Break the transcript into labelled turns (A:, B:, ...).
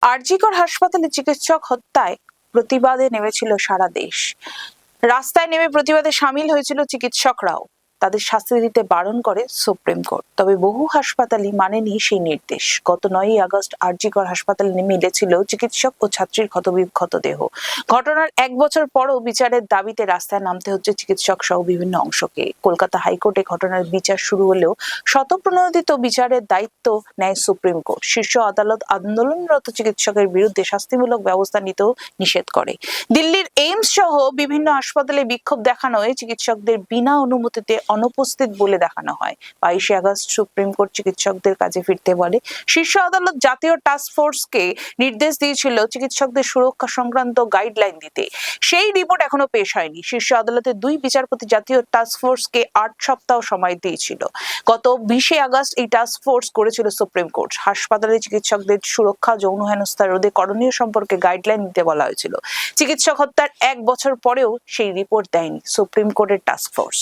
A: আরজিকর হাসপাতালে চিকিৎসক হত্যায় প্রতিবাদে নেমেছিল সারা দেশ। রাস্তায় নেমে প্রতিবাদে সামিল হয়েছিল চিকিৎসকরাও। তাদের শাস্তি দিতে বারণ করে সুপ্রিম কোর্ট, তবে বহু হাসপাতালই মানেনি সেই নির্দেশ। গত 9ই আগস্ট আরজিকর হাসপাতালে মিলেছিল চিকিৎসক ও ছাত্রীর ক্ষতবিক্ষত দেহ। ঘটনার 1 বছর পরও বিচারের দাবিতে রাস্তায় নামতে হচ্ছে চিকিৎসক সহ বিভিন্ন অংশকে। কলকাতা হাইকোর্টে ঘটনার বিচার শুরু হলেও স্বতঃপ্রণোদিত বিচারের দায়িত্ব নেয় সুপ্রিম কোর্ট। শীর্ষ আদালত আন্দোলনরত চিকিৎসকের বিরুদ্ধে শাস্তিমূলক ব্যবস্থা নিতেও নিষেধ করে। দিল্লির এইমস সহ বিভিন্ন হাসপাতালে বিক্ষোভ দেখানোয় চিকিৎসকদের বিনা অনুমতিতে অনুপস্থিত বলে দেখানো হয়। 22 আগস্ট সুপ্রিম কোর্ট চিকিৎসকদের কাজে ফিরতে বলে। শীর্ষ আদালত জাতীয় টাস্ক ফোর্সকে নির্দেশ দিয়েছিল চিকিৎসকদের সুরক্ষা সংক্রান্ত গাইডলাইন দিতে। সেই রিপোর্ট এখনো পেশ হয়নি। শীর্ষ আদালতের 2 বিচারপতি জাতীয় টাস্ক ফোর্সকে 8 সপ্তাহ সময় দিয়েছিল। গত 20 আগস্ট এই টাস্ক ফোর্স করেছিল সুপ্রিম কোর্ট। হাসপাতালে চিকিৎসকদের সুরক্ষা, যৌন হেনস্থা রোধে করণীয় সম্পর্কে গাইডলাইন দিতে বলা হয়েছিল। চিকিৎসক হত্যার 1 বছর পরেও সেই রিপোর্ট দেয়নি সুপ্রিম কোর্টের টাস্ক ফোর্স।